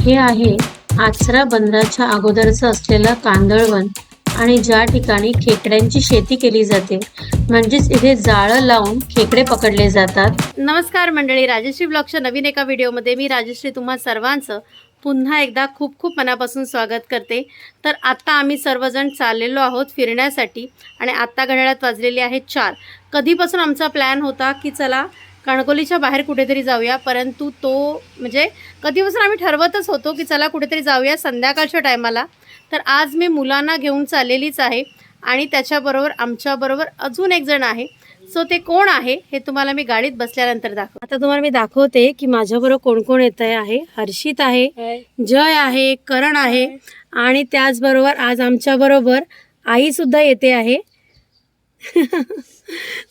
हे आहे आचरा बंदराच्या अगोदरचं असलेलं कांदळवन आणि ज्या ठिकाणी खेकड्यांची शेती केली जाते, म्हणजेच इथे जाळं लावून खेकडे पकडले जातात. नमस्कार मंडळी, राजश्री ब्लॉगच्या नवीन एका व्हिडिओमध्ये मी राजश्री तुम्हा सर्वांचं पुन्हा एकदा खूप खूप मनापासून स्वागत करते. तर आता आम्ही सर्वजण चाललेलो आहोत फिरण्यासाठी आणि आत्ता घड्याळात वाजलेले आहेत 4. कधीपासून आमचा प्लॅन होता की चला कणकवलीच्या बाहेर कुठेतरी जाऊया, परंतु तो म्हणजे कधीपासून आम्ही ठरवतच होतो की चला कुठेतरी जाऊया संध्याकाळच्या टायमाला. तर आज मी मुलांना घेऊन चाललेलीच आहे आणि त्याच्याबरोबर आमच्याबरोबर अजून एक जण आहे. सो ते कोण आहे हे तुम्हाला मी गाडीत बसल्यानंतर दाखवते. आता तुम्हाला मी दाखवते की माझ्याबरोबर कोण कोण येत आहे. हर्षित आहे, जय आहे, करण आहे आणि त्याचबरोबर आज आमच्याबरोबर आई सुद्धा येते आहे.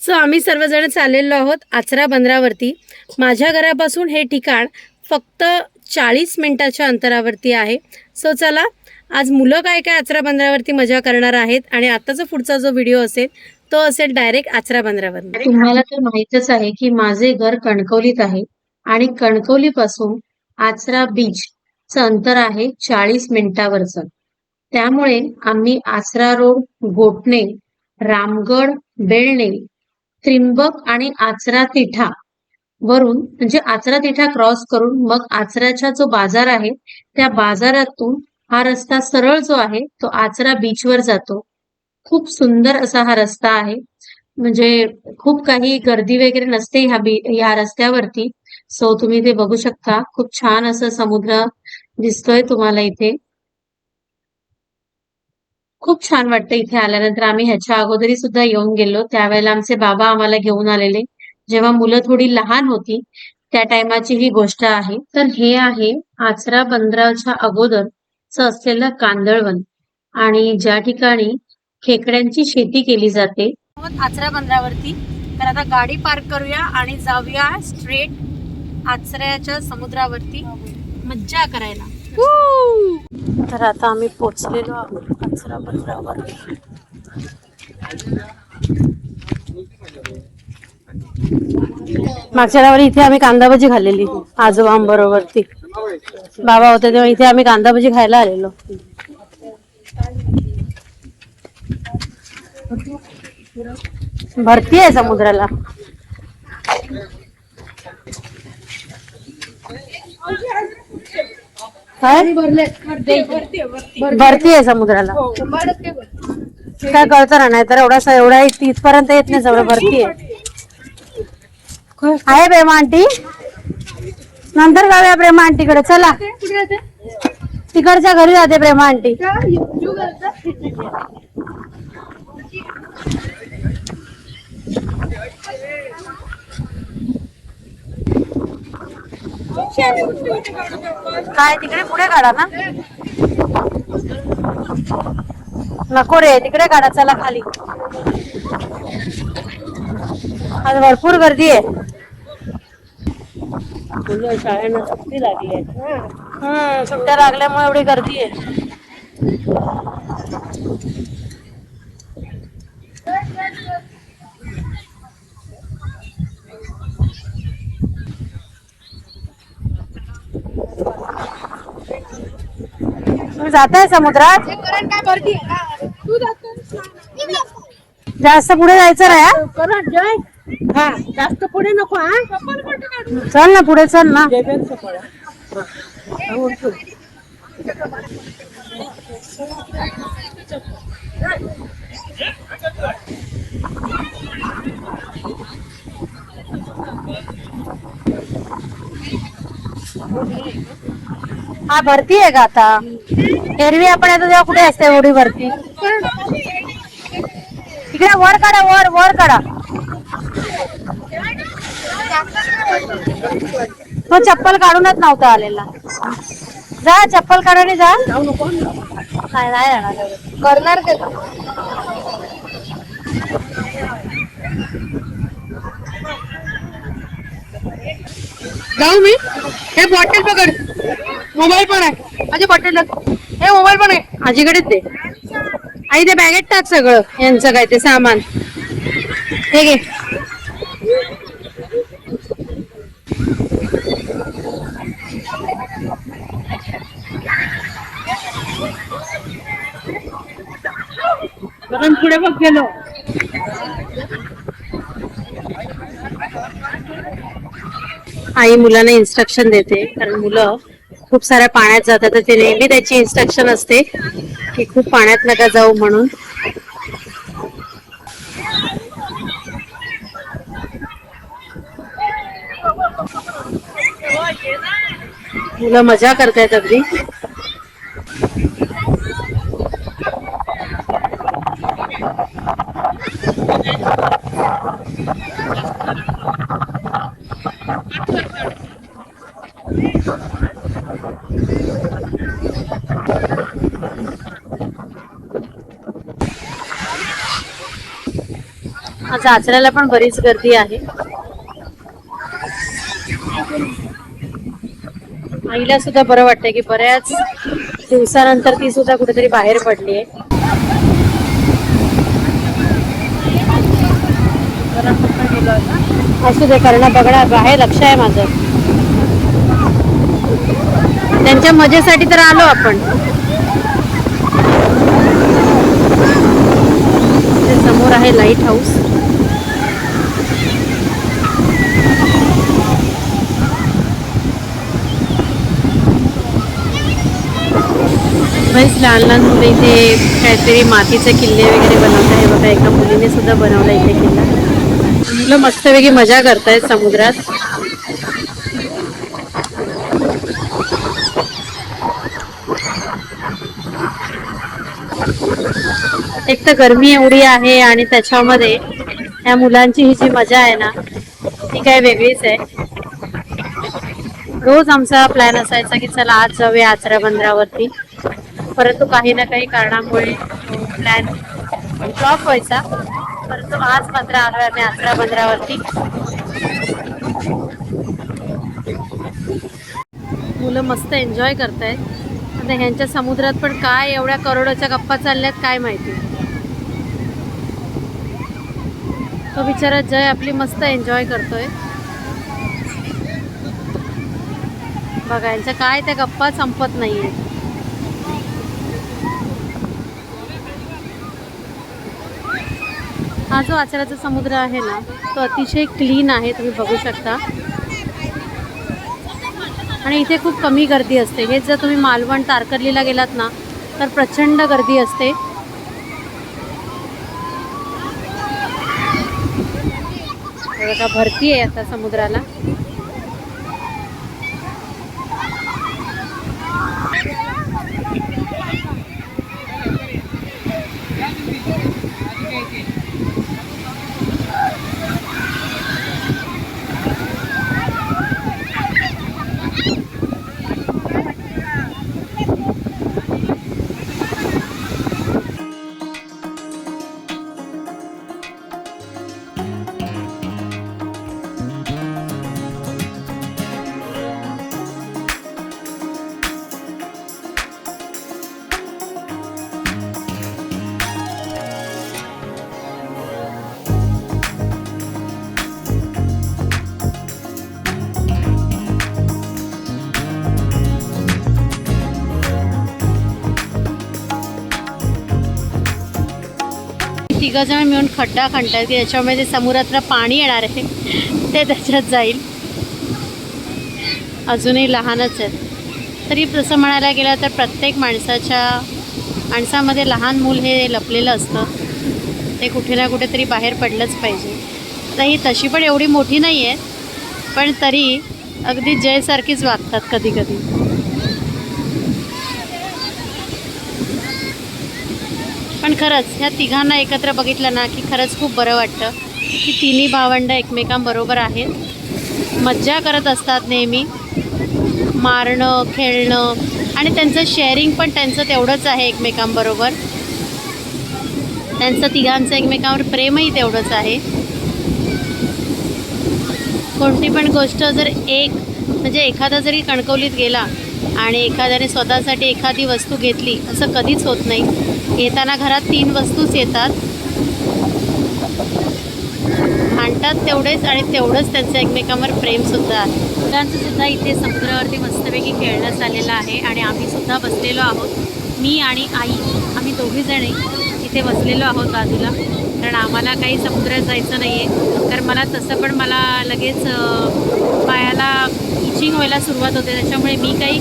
सो आम्ही सर्वजण चाललेलो आहोत आचरा बंदरावरती. माझ्या घरापासून हे ठिकाण फक्त 40 मिनिटाच्या अंतरावरती आहे. सो चला, आज मुलं काय काय आचरा बंदरावरती मजा करणार आहेत आणि आताचा पुढचा जो व्हिडिओ असेल तो असेल डायरेक्ट आचरा बंदरावर. तुम्हाला तर माहीतच आहे की माझे घर कणकवलीत आहे आणि कणकवलीपासून आचरा बीचचं अंतर आहे 40 मिनिटावरचं. त्यामुळे आम्ही आचरा रोड, गोटणे, रामगड, बेळणे, त्रिंबक आणि आचरा तिठा वरून म्हणजे आचरा तिठा क्रॉस करून मग आचऱ्याचा जो बाजार आहे त्या बाजारातून हा रस्ता सरळ जो आहे तो आचरा बीचवर जातो. खूप सुंदर असा हा रस्ता आहे. म्हणजे खूप काही गर्दी वगैरे नसते ह्या रस्त्यावरती. सो तुम्ही ते बघू शकता. खूप छान असं समुद्र दिसतोय तुम्हाला इथे. खूप छान वाटतं इथे आल्यानंतर. आम्ही ह्याच्या अगोदरी सुद्धा येऊन गेलो. त्यावेळेला आमचे बाबा आम्हाला घेऊन आलेले, जेव्हा मुलं थोडी लहान होती त्या टायमाची ही गोष्ट आहे. तर हे आहे आचरा बंदराच्या अगोदरचं असलेलं कांदळवन आणि ज्या ठिकाणी खेकड्यांची शेती केली जाते. आचरा बंदरावरती. तर आता गाडी पार्क करूया आणि जाऊया स्ट्रेट आचऱ्याच्या समुद्रावरती मज्जा करायला. तर आता आम्ही पोचलेलो आहोत आचरा बंदरावर. मागच्या वेळी इथे आम्ही कांदाभजी खाल्लेली आजोबांबरोबरती. बाबा होते तेव्हा इथे आम्ही कांदाभजी खायला आलेलो. भरती आहे समुद्राला. काय भरती आहे समुद्राला. काय कळतं ना, नाही तर एवढा तिथपर्यंत येत नाही. सगळं भरती आहे. प्रेमा आंटी, नंतर जाऊया प्रेमा आंटीकडे. चला, तिकडच्या घरी जाते प्रेमा आंटी. काय तिकडे पुढे काढा ना. नको रे, तिकडे काढा. चला खाली. आज भरपूर गर्दी आहे. शाळेला सुट्टी लागली आहे. सुट्ट्या लागल्यामुळे एवढी गर्दी आहे. तुम्ही जाताय समुद्रात? जास्त पुढे जायचं नाही. हा, जास्त पुढे नको. चल ना पुढे, चल ना. हा, भरती आहे का आता? एरवी आपण येतो तेव्हा कुठे असते एवढी भरती? इकडे वर काढा, वर काढा. तो चप्पल काढूनच नव्हता आलेला. जा, चप्पल काढाने जा. नाही जाणार करणार ते. जाऊ मी. हे बॉटल पकड. मोबाईल पण आहे माझी बॉटल. हे मोबाईल पण आहे आजीकडेच दे. आई ते बॅगेत टाक सगळं यांचं काय ते सामान. हे घे. कारण पुढे बघ गेलो. आई मुलांना इन्स्ट्रक्शन देते, कारण मुलं खूप साऱ्या पाण्यात जातात तर ते नेहमी त्याची इन्स्ट्रक्शन असते की खूप पाण्यात नका जाऊ म्हणून. मुलं मजा करतायत अगदी. आज आचऱ्याला पण बरीच गर्दी आहे. आईला सुद्धा बरं वाटतंय की बऱ्याच दिवसानंतर ती सुद्धा कुठेतरी बाहेर पडली आहे. असू दे, करणं बघणार आहे, लक्ष आहे माझं. त्यांच्या मजेसाठी तर आलो आपण. समोर आहे लाईट हाऊस. बरेच लहान लहान मुलं इथे काहीतरी मातीचे किल्ले वगैरे बनवत आहे बघा. एका मुलीने सुद्धा बनवला इथे किल्ला. मुलं मस्तपैकी मजा करतायत समुद्रात. एक तर गरमी एवढी आहे आणि त्याच्यामध्ये या मुलांची ही जी मजा आहे ना ती काय वेगळीच आहे. रोज आमचा प्लॅन असायचा की चला आज जाऊया आचरा बंदरावरती, परंतु काही ना काही कारणामुळे प्लॅन फ्लॉप व्हायचा. परंतु आज मात्र आलोय आम्ही आचरा बंदरावरती. मुलं मस्त एन्जॉय करतायत. आता ह्यांच्या समुद्रात पण काय एवढ्या करोडोच्या गप्पा चालल्यात काय माहिती. तो बिचारा जय आपली मस्त एन्जॉय करतोय बघा. यांच्या काय त्या गप्पा संपत नाहीये. हा जो आचऱ्याचा समुद्र आहे ना तो अतिशय क्लीन आहे, तुम्ही बघू शकता. आणि इथे खूप कमी गर्दी असते. हेच जर तुम्ही मालवण तारकर्लीला गेलात ना तर प्रचंड गर्दी असते. बघा भरती आहे आता समुद्राला. तिघजण मिळून खड्डा खणतात की त्याच्यामध्ये समुद्रातलं पाणी येणार आहे ते त्याच्यात जाईल. अजूनही लहानच आहेत. तरी तसं म्हणायला गेलं तर प्रत्येक माणसामध्ये लहान मूल हे लपलेलं असतं. ते कुठे ना कुठेतरी बाहेर पडलंच पाहिजे. आता ही तशी पण एवढी मोठी नाही आहे, पण तरी अगदी जयसारखीच वागतात कधी कधी. पण खरंच ह्या तिघांना एकत्र बघितलं ना की खरंच खूप बरं वाटतं की तिन्ही भावंडं एकमेकांबरोबर आहेत, मज्जा करत असतात नेहमी. मारणं खेळणं आणि त्यांचं शेअरिंग पण त्यांचं तेवढंच आहे एकमेकांबरोबर. त्यांचं तिघांचं एकमेकांवर प्रेमही तेवढंच आहे. कोणती पण गोष्ट जर म्हणजे एखादा जरी कणकवलीत गेला आणि एखाद्याने स्वतःसाठी एखादी वस्तू घेतली असं कधीच होत नाही. येताना घरात 3 वस्तूच येतात. भांडतात तेवढेच आणि तेवढंच त्यांचं एकमेकांवर प्रेमसुद्धा आहे. मुलांचं सुद्धा इथे समुद्रावरती मस्तपैकी खेळणं चाललेलं आहे आणि आम्ही सुद्धा बसलेलो आहोत. मी आणि आई आम्ही दोघीजणी इथे बसलेलो आहोत बाजूला, कारण आम्हाला काही समुद्रात जायचं नाही आहे. कारण मला लगेच पायाला इचिंग व्हायला सुरुवात होते, त्याच्यामुळे मी काही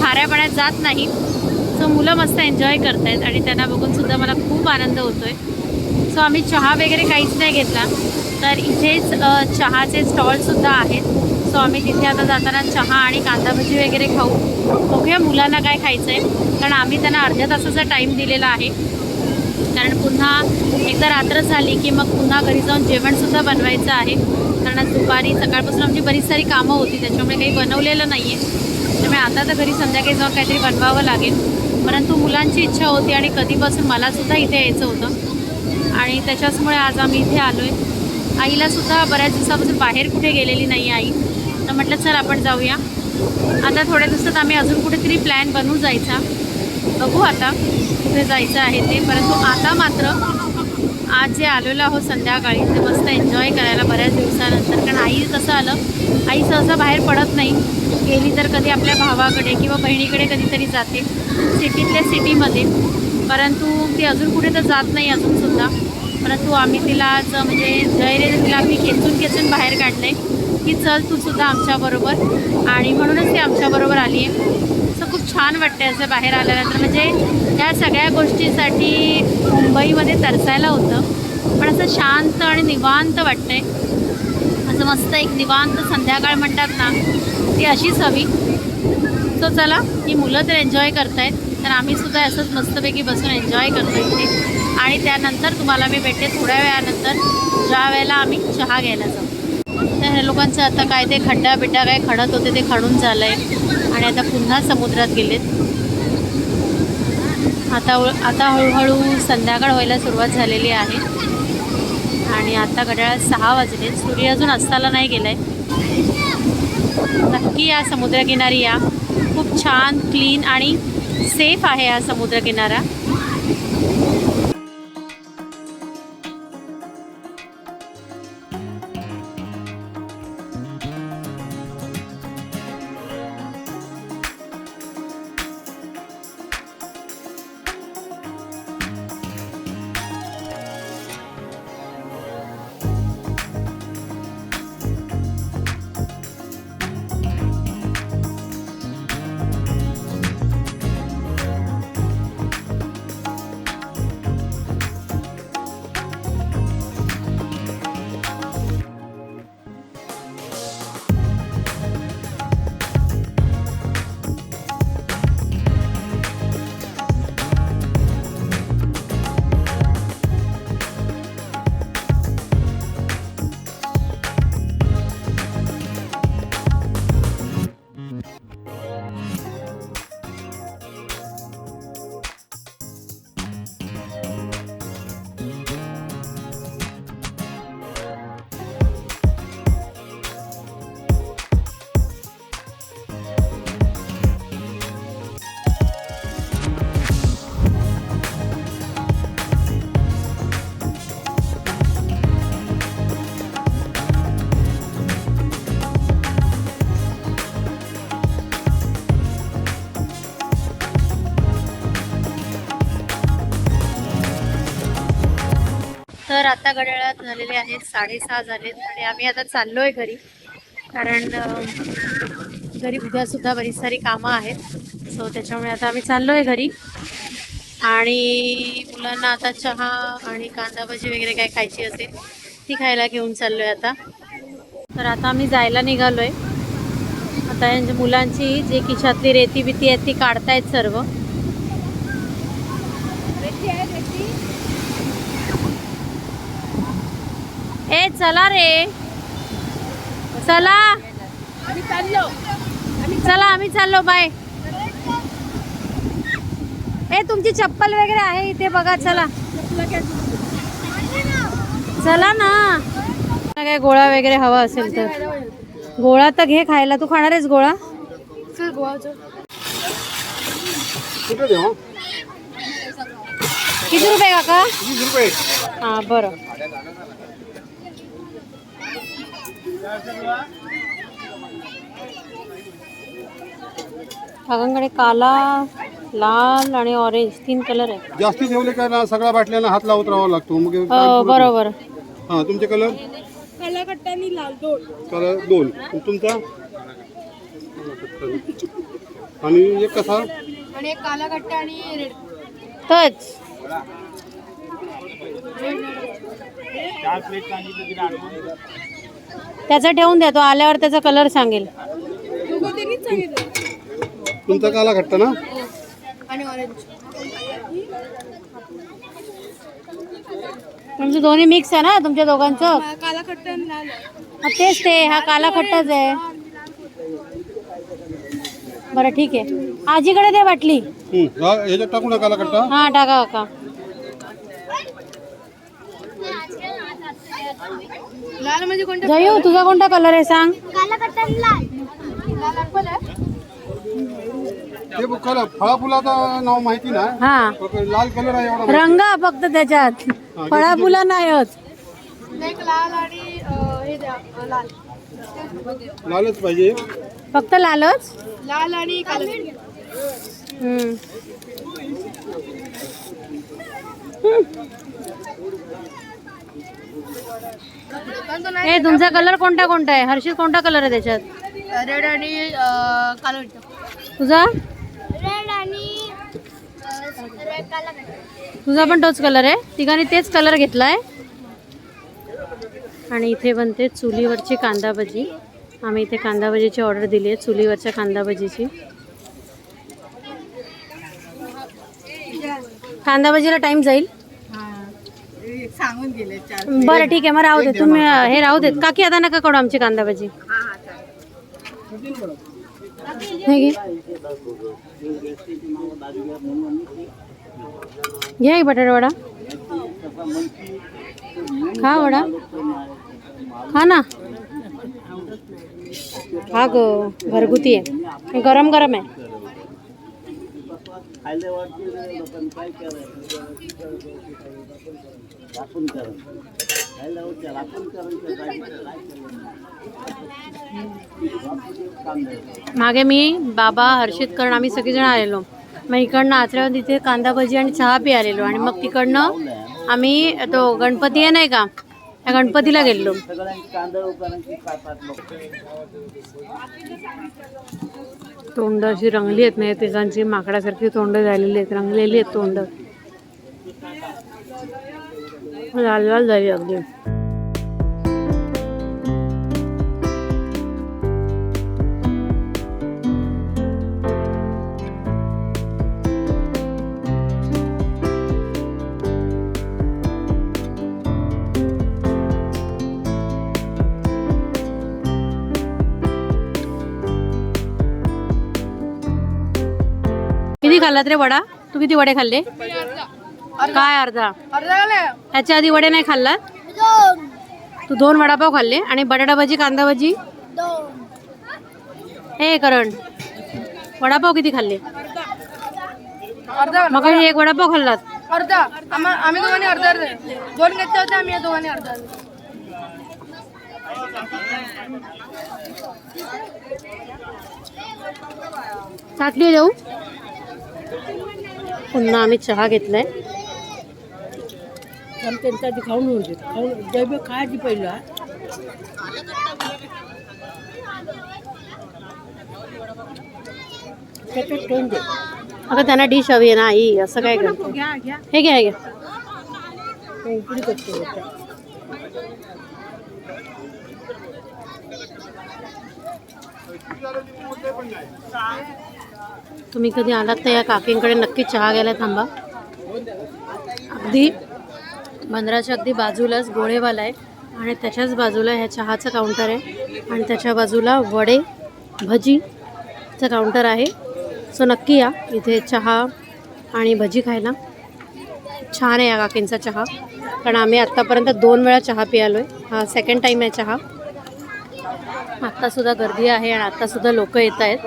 खाऱ्या पाण्यात जात नाही. सो मुलं मस्त एन्जॉय करत आहेत आणि त्यांना बघूनसुद्धा मला खूप आनंद होतो आहे. सो आम्ही चहा वगैरे काहीच नाही घेतला, तर इथेच चहाचे स्टॉलसुद्धा आहेत. सो आम्ही तिथे आता जाताना चहा आणि कांदा भजी वगैरे खाऊ. बघूया मुलांना काय खायचं आहे, कारण आम्ही त्यांना अर्ध्या तासाचा टाईम दिलेला आहे. कारण पुन्हा एकदा रात्र झाली की मग पुन्हा घरी जाऊन जेवणसुद्धा बनवायचं आहे. कारण आज दुपारी सकाळपासून आमची बरीच सारी कामं होती, त्याच्यामुळे काही बनवलेलं नाही आहे. त्यामुळे आता तर घरी संध्याकाळी जाऊन काहीतरी बनवावं लागेल. परंतु मुलांची इच्छा होती आणि कधीपासून मलासुद्धा इथे यायचं होतं आणि त्याच्याचमुळे आज आम्ही इथे आलो आहे. आईलासुद्धा बऱ्याच दिवसापासून बाहेर कुठे गेलेली नाही आई, तर म्हटलं चल आपण जाऊया. आता थोड्या दिवसात आम्ही अजून कुठेतरी प्लॅन बनवू जायचा, बघू आता कुठे जायचं आहे ते. परंतु आता मात्र आज जे आलेलो आहोत संध्याकाळी ते मस्त एन्जॉय करायला बऱ्याच दिवसानंतर. कारण आई कसं आलं, आई सहसा बाहेर पडत नाही, गेली तर कधी आपल्या भावाकडे किंवा बहिणीकडे कधीतरी जाते सिटीतल्या सिटीमध्ये, परंतु ती अजून कुठे तर जात नाही अजूनसुद्धा. परंतु आम्ही तिला आज म्हणजे धैर्य तिला आम्ही खेचून बाहेर काढलं आहे की चल तू सुद्धा आमच्याबरोबर, आणि म्हणूनच ती आमच्याबरोबर आली आहे. असं खूप छान वाटते असं बाहेर आल्यानंतर. म्हणजे या सगळ्या गोष्टीसाठी मुंबईमध्ये तरसायला होतं, पण असं शांत आणि निवांत वाटतं आहे. असं मस्त एक निवांत संध्याकाळ म्हणतात ना, ती अशीच हवी. सो चला, ही मुलं तर एन्जॉय करत आहेत, तर आम्हीसुद्धा असंच मस्तपैकी बसून एन्जॉय करतो इथे. आणि त्यानंतर तुम्हाला मी भेटते थोड्या वेळानंतर, ज्या वेळेला आम्ही चहा घ्यायला जाऊ. तर ह्या लोकांचं आता काय ते खड्डा काय खणत होते ते खणून झालं आहे आणि आता पुन्हा समुद्रात गेलेत. आता हळूहळू संध्याकाळ व्हायला सुरुवात झालेली आहे आणि आता घड्याळात 6 वाजले. सूर्य अजून अस्ताला नाही गेला आहे. नक्की या समुद्रकिनारी या, खूप छान क्लीन आणि सेफ आहे हा समुद्रकिनारा. तर आता घड्याळात झालेले आहेत 6:30 झालेत आणि आम्ही आता चाललो आहे घरी. कारण घरी उद्यासुद्धा बरीच सारी कामं आहेत. सो त्याच्यामुळे आता आम्ही चाललो आहे घरी आणि मुलांना आता चहा आणि कांदा भजी वगैरे काय खायची असेल ती खायला घेऊन चाललो आहे आता. तर आता आम्ही जायला निघालो आहे. आता यांच्या मुलांची जे खिशातली रेती बिती आहेत ती काढतायत सर्व. ए चला रे, चला चला आम्ही चाललो, बाय. ए तुमची चप्पल वगैरे आहे इथे बघा, चला चला ना. काय गोळा वगैरे हवा असेल तर गोळा तर घे खायला. तू खाणार आहेस गोळा? किती रुपये काका? 20 रुपये. हां बरं. काकांकडे काला, लाल आणि ऑरेंज 3 कलर आहे. जास्ती ठेवले का ना सगळ्या बाटल्यांना हात लावत राहावा लागतो मग हो बरोबर. हा तुमचे कलर कलर 2 तुमचा आणि एक कसा आणि एक काला कट्टा आणि रेड. तच त्याचा ठेवून द्या, तो आल्यावर त्याचा कलर सांगेल. तुमचा काला खट्टा ना आणि ऑरेंज. म्हणजे दोन्ही मिक्स आहे ना तुमच्या दोघांचं. काला कट्टा आणि लाल. हा, तेच ते, हा काला खट्टाच आहे. बरं ठीक आहे, आजीकडे दे बाटली. हा ह्याच्यात टाकू ना काला खट्टा. हा टाका काका. लाल म्हणजे कोणता? जयू तुझा कोणता कलर आहे सांग. काला कट्टा आणि लाल. लाल ऍपल आहे. ते कलर फळा फुलाचं नाव माहिती ना. हा फक्त लाल कलर आहे एवढा रंग फक्त त्याच्यात, फळा फुला नाही होत. एक लाल आणि हे द्या लाल. लालच पाहिजे. फक्त लालच. लाल आणि काला. हम्म. ए तुमचा कलर कोणता कोणता आहे हर्षित, कोणता कलर आहे त्याच्यात. रेड आणि काला कट्टा. तुझा रेड आणि काला कट्टा. तुझा पण तोच कलर आहे. तिघांनी तेच कलर घेतलाय. आणि इथे बनते चुलीवरची कांदा भजी. आम्ही इथे कांदा भजीची ऑर्डर दिली आहे, चुलीवरच्या कांदा भजीची. कांदा भजीला टाइम जाईल. सांगून गेले चार. बरं ठीक आहे, मग राहू दे तुम्ही, हे राहू देत. काकी आता नका काढू आमची कांदा भजी. हे घे. घ्या ही बटाटा वडा. खा वडा, खा ना. हा ग घरगुती आहे, हे गरम गरम आहे. मागे मी, बाबा, हर्षित कर्ण आम्ही सगळेजण आलेलो. मग इकडनं आचऱ्यावर तिथे कांदा भजी आणि चहा पी आलेलो. आणि मग तिकडनं आम्ही तो गणपती आहे नाही का, त्या गणपतीला गेलेलो. तोंड अशी रंगली आहेत नाही तिघांची, माकडासारखी तोंड झालेली आहेत, रंगलेली आहेत तोंड, लाल लाल झाली अगदी. किती खाल्लात रे वडा? तू किती वडे खाल्ले? काय अर्धा? ह्याच्या आधी वडे नाही खाल्लात? तू 2 वडापाव खाल्ले आणि बटाटा भजी, कांदा भजी. हे करण, वडापाव किती खाल्ले? मग एक वडापाव खाल्लात. अर्धा. आम्ही दोघांनी अर्धा अर्धा. 2 घेतले होते आम्ही, दोघांनी अर्धा. ताटली देऊ. पुन्हा आम्ही चहा घेतलाय. त्यांच्या आधी खाऊन होते, खाऊन खायची पहिला. अगं त्यांना डिश हवी आहे ना आई, असं काय करतो. हे घ्या, हे घ्या. तुम्ही कधी आलात तर या काकींकडे नक्की चहा घ्यायला थांबा. अगदी बंदराच्या अगदी बाजूलाच गोळेवाला आहे आणि त्याच्याच बाजूला ह्या चहाचं काउंटर आहे आणि त्याच्या बाजूला वडे भजीचं काउंटर आहे. सो नक्की या इथे चहा आणि भजी खायला. छान आहे या काकींचा चहा, कारण आम्ही आत्तापर्यंत 2 वेळा चहा पियालो आहे. हा 2nd टाईम आहे चहा. आत्तासुद्धा गर्दी आहे आणि आत्तासुद्धा लोक येत आहेत.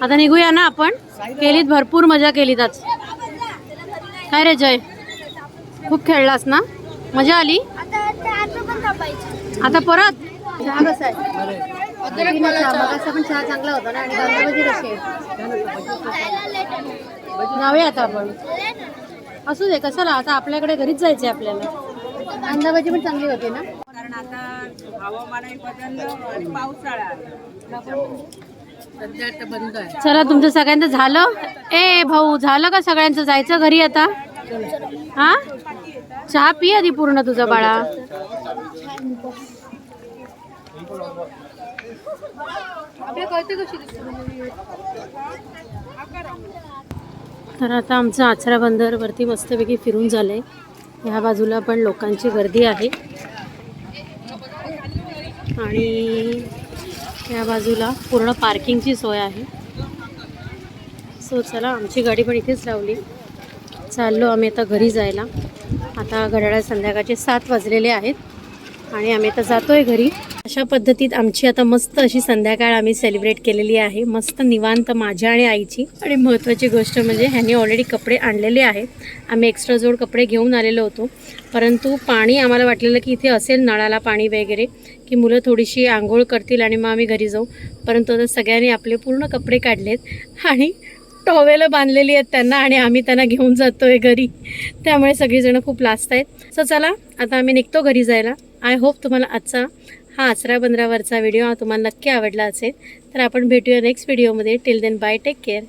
आता निघूया ना आपण. केलीत, भरपूर मजा केलीत आज. काय रे जय, खूप खेळलास ना? मजा आली? आता परत चहा कसा आहे? चहा पण चहा चांगला होता ना. आणि कांदाभजी कशी आहे? जाऊया आता आपण. असू दे कशाला, आता आपल्याकडे घरीच जायचंय आपल्याला. कांदाभजी पण चांगली होती ना. कारण आता हवामानही बदललं आणि पावसाळा आला. सध्या आता बंद आहे. चला तुमचं सगळ्यांचं झालं. ए भाऊ, झालं का सगळ्यांचं? जायचं घरी आता. हा, चहा पी आधी पूर्ण तुझा बाळा. तर आता आमचं आचरा बंदरवरती मस्तपैकी फिरून झालंय. ह्या बाजूला पण लोकांची गर्दी आहे आणि या बाजूला पूर्ण पार्किंगची सोय आहे. सो चला, आमची गाडी पण इथेच लावली. चाललो आम्ही आता घरी जायला. आता घड्याळात संध्याकाळचे 7 वाजलेले आहेत आणि आम्ही आता जातोय घरी. अशा पद्धतीत आमची आता मस्त अशी संध्याकाळ आम्ही सेलिब्रेट केलेली आहे. मस्त निवांत माझ्या आणि आईची. आणि महत्त्वाची गोष्ट म्हणजे ह्यांनी ऑलरेडी कपडे आणलेले आहेत. आम्ही एक्स्ट्रा जोड कपडे घेऊन आलेलो होतो, परंतु पाणी आम्हाला वाटलेलं की इथे असेल नळाला पाणी वगैरे, की मुलं थोडीशी आंघोळ करतील आणि मग आम्ही घरी जाऊ. परंतु आता सगळ्यांनी आपले पूर्ण कपडे काढलेत आणि टॉवेलं बांधलेली आहेत त्यांना आणि आम्ही त्यांना घेऊन जातोय घरी. त्यामुळे सगळीजणं खूप लाजत आहेत. सो चला आता आम्ही निघतो घरी जायला. आय होप तुम्हाला आजचा हा आचरा बंदरावरचा व्हिडिओ तुम्हाला नक्की आवडला असेल. तर आपण भेटूया नेक्स्ट व्हिडिओमध्ये. Till then bye, take care.